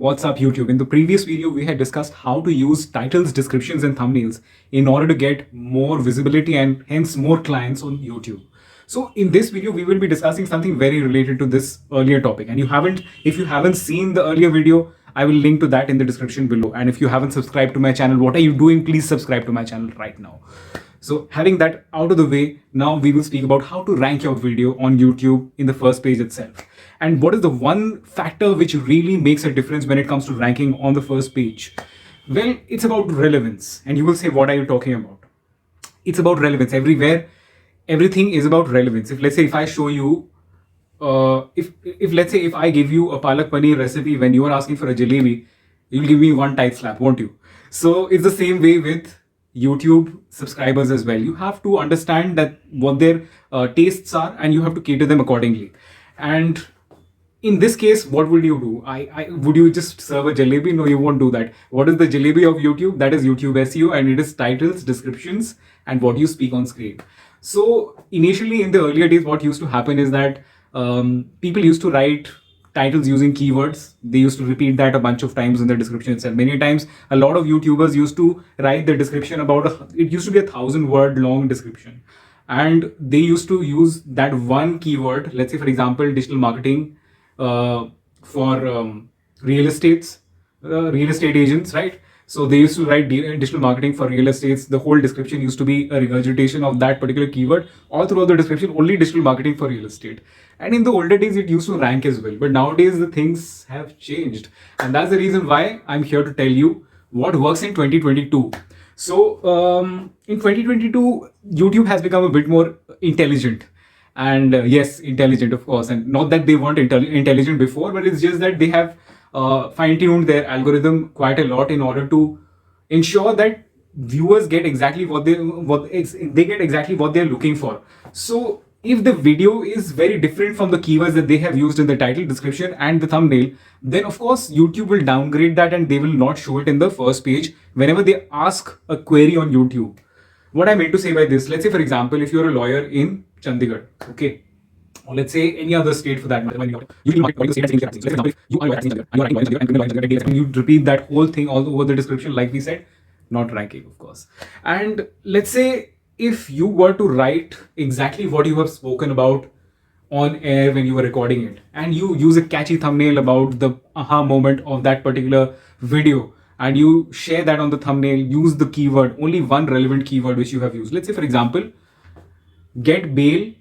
What's up YouTube? In the previous video, we had discussed how to use titles, descriptions and thumbnails in order to get more visibility and hence more clients on YouTube. So in this video, we will be discussing something very related to this earlier topic. And if you haven't seen the earlier video, I will link to that in the description below. And if you haven't subscribed to my channel, what are you doing? Please subscribe to my channel right now. So having that out of the way, now we will speak about how to rank your video on YouTube in the first page itself. And what is the one factor which really makes a difference when it comes to ranking on the first page? Well, it's about relevance. And you will say, what are you talking about? It's about relevance. Everywhere, everything is about relevance. If let's say if I show you, if I give you a palak paneer recipe when you are asking for a jalebi, you'll give me one tight slap, won't you? So it's the same way with YouTube subscribers as well. You have to understand that what their tastes are and you have to cater them accordingly. And in this case, what would you do? Would you just serve a jalebi? No, you won't do that. What is the jalebi of YouTube? That is YouTube SEO, and it is titles, descriptions, and what you speak on screen. So initially in the earlier days, what used to happen is that people used to write titles using keywords. They used to repeat that a bunch of times in the description itself. Many times, a lot of YouTubers used to write the description about, it used to be a 1,000-word long description. And they used to use that one keyword, let's say, for example, digital marketing for real estate agents, right? So they used to write digital marketing for real estates. The whole description used to be a regurgitation of that particular keyword. All throughout the description, only digital marketing for real estate. And in the older days, it used to rank as well. But nowadays, the things have changed. And that's the reason why I'm here to tell you what works in 2022. So in 2022, YouTube has become a bit more intelligent. And yes, intelligent, of course. And not that they weren't intelligent before, but it's just that they have fine-tuned their algorithm quite a lot in order to ensure that viewers get exactly what they're looking for. So if the video is very different from the keywords that they have used in the title, description and the thumbnail, then of course YouTube will downgrade that and they will not show it in the first page whenever they ask a query on YouTube. What I meant to say by this, let's say for example, if you're a lawyer in Chandigarh, okay, or let's say any other state for that matter, you repeat that whole thing all over the description, like we said, not ranking, of course. And let's say if you were to write exactly what you have spoken about on air when you were recording it, and you use a catchy thumbnail about the aha moment of that particular video, and you share that on the thumbnail, use the keyword, only one relevant keyword which you have used. Let's say, for example, get bail,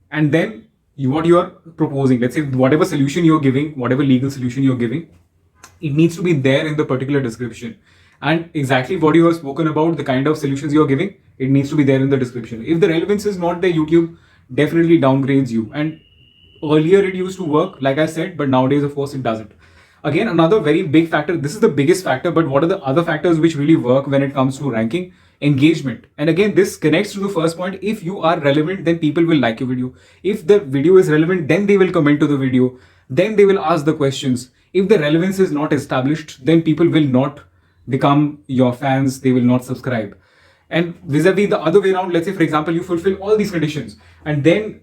and then what you are proposing, let's say whatever solution you're giving, whatever legal solution you're giving, it needs to be there in the particular description. And exactly what you have spoken about, the kind of solutions you're giving, it needs to be there in the description. If the relevance is not there, YouTube definitely downgrades you. And earlier it used to work, like I said, but nowadays, of course, it doesn't. Again, another very big factor, this is the biggest factor, but what are the other factors which really work when it comes to ranking? Engagement. And again, this connects to the first point. If you are relevant, then people will like your video. If the video is relevant, then they will comment to the video. Then they will ask the questions. If the relevance is not established, then people will not become your fans. They will not subscribe. And vis-a-vis the other way around, let's say, for example, you fulfill all these conditions. And then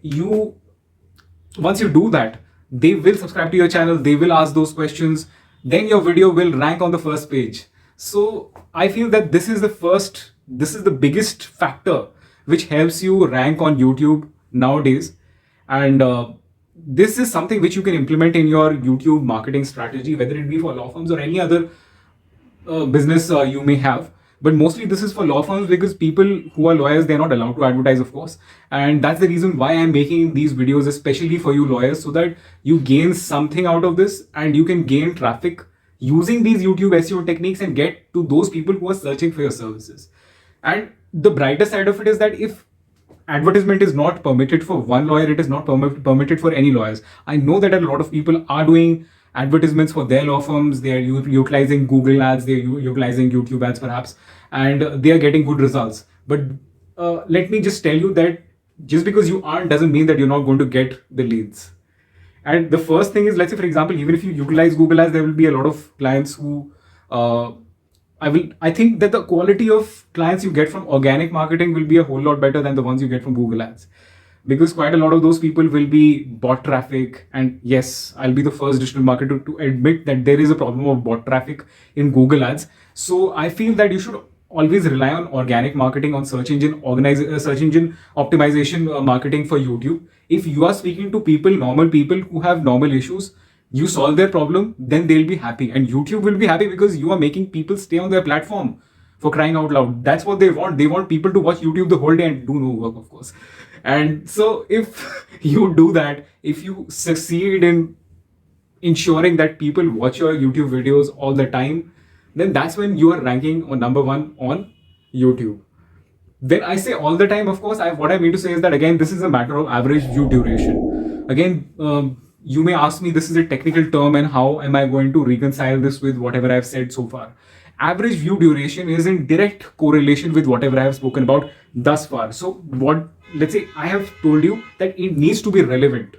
once you do that, they will subscribe to your channel. They will ask those questions. Then your video will rank on the first page. So I feel that this is the biggest factor which helps you rank on YouTube nowadays. And this is something which you can implement in your YouTube marketing strategy, whether it be for law firms or any other business you may have. But mostly this is for law firms because people who are lawyers, they're not allowed to advertise, of course. And that's the reason why I'm making these videos, especially for you lawyers, so that you gain something out of this and you can gain traffic using these YouTube SEO techniques and get to those people who are searching for your services. And the brighter side of it is that if advertisement is not permitted for one lawyer, it is not permitted for any lawyers. I know that a lot of people are doing advertisements for their law firms. They are utilizing Google ads, they're utilizing YouTube ads perhaps, and they are getting good results. But let me just tell you that just because you aren't doesn't mean that you're not going to get the leads. And the first thing is, let's say, for example, even if you utilize Google ads, there will be a lot of clients who I think that the quality of clients you get from organic marketing will be a whole lot better than the ones you get from Google ads. because quite a lot of those people will be bot traffic. And yes, I'll be the first digital marketer to admit that there is a problem of bot traffic in Google Ads. So I feel that you should always rely on organic marketing, on search engine optimization marketing for YouTube. If you are speaking to people, normal people who have normal issues, you solve their problem, then they'll be happy, and YouTube will be happy because you are making people stay on their platform. For crying out loud, that's what they want. They want people to watch YouTube the whole day and do no work, of course. And so if you do that, if you succeed in ensuring that people watch your YouTube videos all the time, then that's when you are ranking on number one on YouTube. When I say all the time, of course, what I mean to say is that, again, this is a matter of average view duration. Again, you may ask me, this is a technical term, and how am I going to reconcile this with whatever I've said so far? Average view duration is in direct correlation with whatever I have spoken about thus far. So let's say I have told you that it needs to be relevant.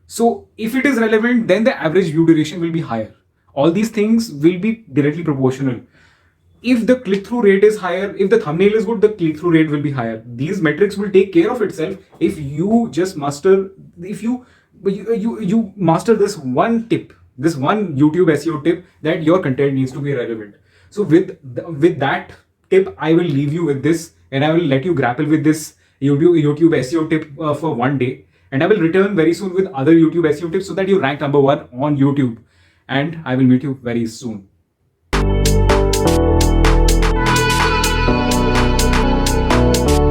So if it is relevant, then the average view duration will be higher. All these things will be directly proportional. If the click-through rate is higher, if the thumbnail is good, the click-through rate will be higher. These metrics will take care of itself if you just master, if you master this one tip, this one YouTube SEO tip, that your content needs to be relevant. So with that tip, I will leave you with this, and I will let you grapple with this YouTube SEO tip for one day. And I will return very soon with other YouTube SEO tips so that you rank number one on YouTube. And I will meet you very soon.